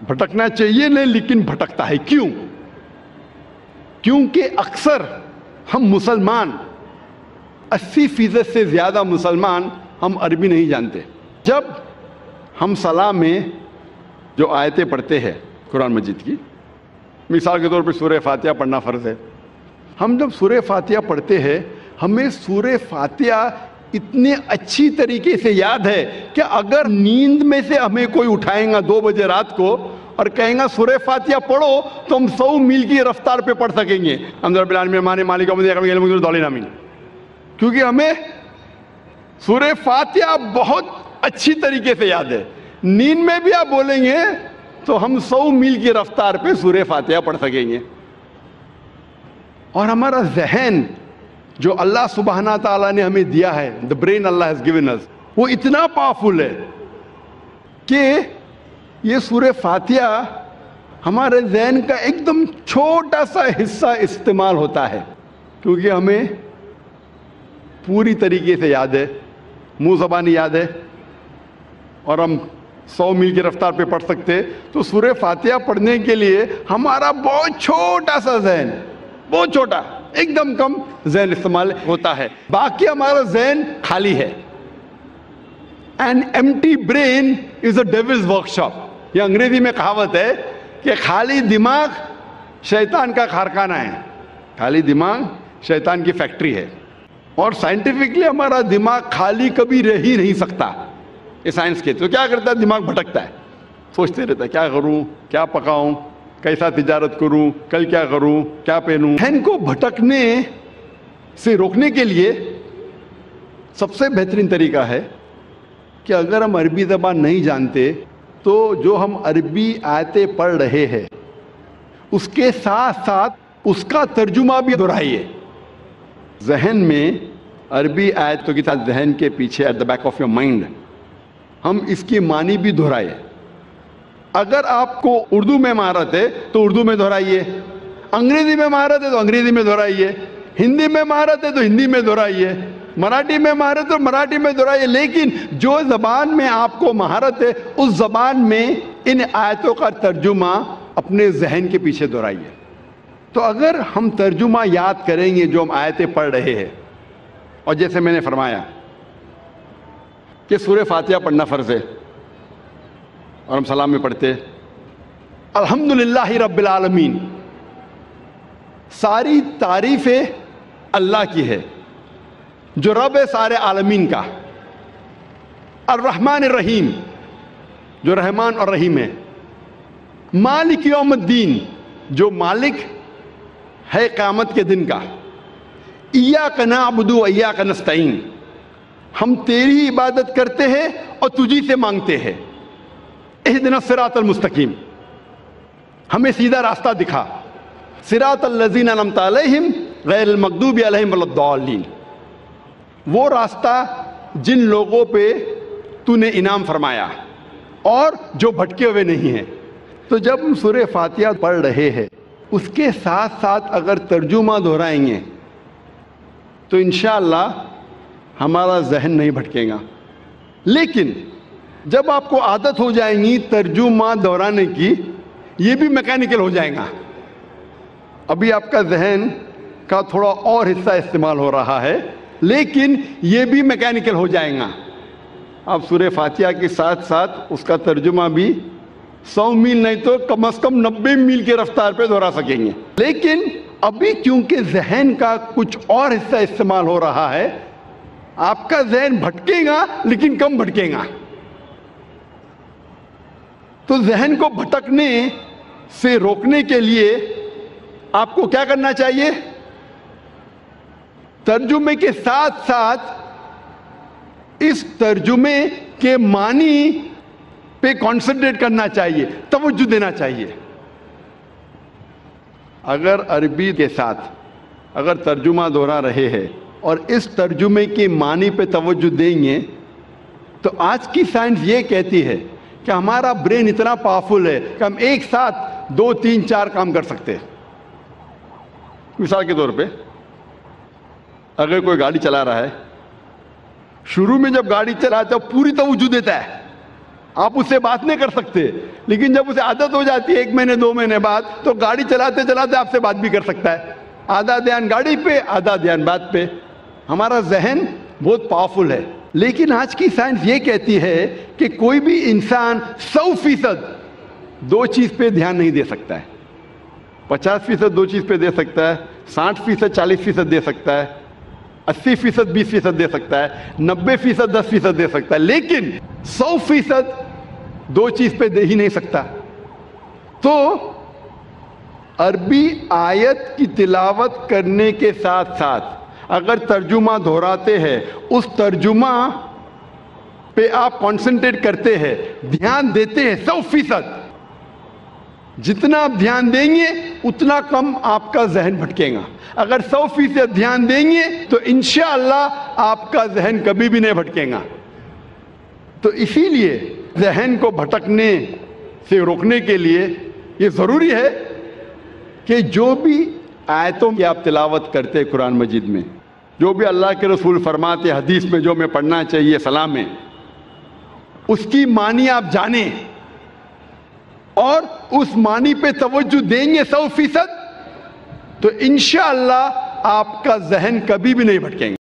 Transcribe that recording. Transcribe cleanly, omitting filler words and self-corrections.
بھٹکنا چاہیے نہیں لیکن بھٹکتا ہے. کیوں؟ کیونکہ اکثر ہم مسلمان 80% سے زیادہ مسلمان ہم عربی نہیں جانتے. جب ہم صلاح میں جو آیتیں پڑھتے ہیں قرآن مجید کی، مثال کے طور پہ سورہ فاتحہ پڑھنا فرض ہے. ہم جب سورہ فاتحہ پڑھتے ہیں ہمیں سورہ فاتحہ اتنے اچھی طریقے سے یاد ہے کہ اگر نیند میں سے ہمیں کوئی اٹھائیں گا 2 بجے رات کو اور کہیں گا سورہ فاتحہ پڑھو تو ہم 100 میل کی رفتار پہ پڑھ سکیں گے. کیونکہ ہمیں سورہ فاتحہ بہت اچھی طریقے سے یاد ہے. نیند میں بھی آپ بولیں گے تو ہم 100 میل کی رفتار پہ سورہ فاتحہ پڑھ سکیں گے. اور ہمارا ذہن جو اللہ سبحانہ تعالیٰ نے ہمیں دیا ہے، the brain Allah has given us، وہ اتنا پاورفل ہے کہ یہ سورہ فاتحہ ہمارے ذہن کا ایک دم چھوٹا سا حصہ استعمال ہوتا ہے، کیونکہ ہمیں پوری طریقے سے یاد ہے، منہ زبانی یاد ہے، اور ہم 100 میل کی رفتار پہ پڑھ سکتے. تو سورہ فاتحہ پڑھنے کے لیے ہمارا بہت چھوٹا سا ذہن، بہت چھوٹا، ایک دم کم ذہن استعمال ہوتا ہے. باقی ہمارا ذہن خالی ہے. An empty brain is a devil's workshop. یہ انگریزی میں کہاوت ہے کہ خالی دماغ شیطان کا کارخانہ ہے. خالی دماغ شیطان کی فیکٹری ہے. اور سائنٹیفکلی ہمارا دماغ خالی کبھی رہ ہی نہیں سکتا. یہ سائنس کے تو کیا کرتا ہے، دماغ بھٹکتا ہے، سوچتے رہتا ہے کیا کروں، کیا پکاؤں، کیسا تجارت کروں، کل کیا کروں، کیا پہنوں. ذہن کو بھٹکنے سے روکنے کے لیے سب سے بہترین طریقہ ہے کہ اگر ہم عربی زبان نہیں جانتے تو جو ہم عربی آیتیں پڑھ رہے ہیں اس کے ساتھ ساتھ اس کا ترجمہ بھی دہرائیے. ذہن میں عربی آیتوں کے ساتھ ذہن کے پیچھے at the back of your mind ہم اس کی معنی بھی دہرائے. اگر آپ کو اردو میں مہارت ہے تو اردو میں دہرائیے، انگریزی میں مہارت ہے تو انگریزی میں دہرائیے، ہندی میں مہارت ہے تو ہندی میں دہرائیے، مراٹھی میں مہارت ہے تو مراٹھی میں دہرائیے. لیکن جو زبان میں آپ کو مہارت ہے اس زبان میں ان آیتوں کا ترجمہ اپنے ذہن کے پیچھے دہرائیے. تو اگر ہم ترجمہ یاد کریں گے جو ہم آیتیں پڑھ رہے ہیں، اور جیسے میں نے فرمایا کہ سورہ فاتحہ پڑھنا فرض ہے اور ہم سلام میں پڑھتے الحمدللہ رب العالمین، ساری تعریفیں اللہ کی ہے جو رب ہے سارے عالمین کا. الرحمن الرحیم جو رحمان اور رحیم ہے. مالک یوم الدین جو مالک ہے قیامت کے دن کا. ایاک نعبد و ایاک نستعین، ہم تیری عبادت کرتے ہیں اور تجھی سے مانگتے ہیں. اہدنا الصراط المستقیم، ہمیں سیدھا راستہ دکھا. صراط الذین انعمت علیہم غیر المغضوب علیہم ولا الضالین، وہ راستہ جن لوگوں پہ تو نے انعام فرمایا اور جو بھٹکے ہوئے نہیں ہیں. تو جب ہم سورہ فاتحہ پڑھ رہے ہیں اس کے ساتھ ساتھ اگر ترجمہ دہرائیں گے تو انشاءاللہ ہمارا ذہن نہیں بھٹکے گا. لیکن جب آپ کو عادت ہو جائیں گی ترجمہ دہرانے کی، یہ بھی میکینیکل ہو جائے گا. ابھی آپ کا ذہن کا تھوڑا اور حصہ استعمال ہو رہا ہے لیکن یہ بھی میکینیکل ہو جائے گا. آپ سورہ فاتحہ کے ساتھ ساتھ اس کا ترجمہ بھی 100 میل نہیں تو کم از کم 90 میل کی رفتار پہ دہرا سکیں گے. لیکن ابھی کیونکہ ذہن کا کچھ اور حصہ استعمال ہو رہا ہے، آپ کا ذہن بھٹکے گا لیکن کم بھٹکے گا. تو ذہن کو بھٹکنے سے روکنے کے لیے آپ کو کیا کرنا چاہیے؟ ترجمے کے ساتھ ساتھ اس ترجمے کے معنی پہ کانسنٹریٹ کرنا چاہیے، توجہ دینا چاہیے. اگر عربی کے ساتھ اگر ترجمہ دہرا رہے ہیں اور اس ترجمے کے معنی پہ توجہ دیں گے تو آج کی سائنس یہ کہتی ہے کہ ہمارا برین اتنا پاورفل ہے کہ ہم ایک ساتھ 2 3 4 کام کر سکتے ہیں. مثال کے طور پہ اگر کوئی گاڑی چلا رہا ہے، شروع میں جب گاڑی چلاتا ہے پوری توجہ دیتا ہے آپ اس سے بات نہیں کر سکتے، لیکن جب اسے عادت ہو جاتی ہے 1 مہینے 2 مہینے بعد، تو گاڑی چلاتے چلاتے آپ سے بات بھی کر سکتا ہے، آدھا دھیان گاڑی پہ آدھا دھیان بات پہ۔ ہمارا ذہن بہت پاورفل ہے، لیکن آج کی سائنس یہ کہتی ہے کہ کوئی بھی انسان 100% 2 چیز پہ دھیان نہیں دے سکتا ہے۔ 50% 2 چیز پہ دے سکتا ہے، 60% 40% دے سکتا ہے، 80% 20% دے سکتا ہے، 90% 10% دے سکتا ہے، لیکن 100% 2 چیز پہ دے ہی نہیں سکتا۔ تو عربی آیت کی تلاوت کرنے کے ساتھ ساتھ اگر ترجمہ دہراتے ہیں، اس ترجمہ پہ آپ کانسنٹریٹ کرتے ہیں، دھیان دیتے ہیں 100%، جتنا آپ دھیان دیں گے اتنا کم آپ کا ذہن بھٹکے گا۔ اگر 100% دھیان دیں گے تو انشاءاللہ آپ کا ذہن کبھی بھی نہیں بھٹکے گا۔ تو اسی لیے ذہن کو بھٹکنے سے روکنے کے لیے یہ ضروری ہے کہ جو بھی آیتوں کی آپ تلاوت کرتے ہیں قرآن مجید میں، جو بھی اللہ کے رسول فرماتے حدیث میں جو میں پڑھنا چاہیے سلام میں، اس کی معنی آپ جانیں اور اس معنی پہ توجہ دیں گے 100%، تو انشاءاللہ آپ کا ذہن کبھی بھی نہیں بھٹکیں گے۔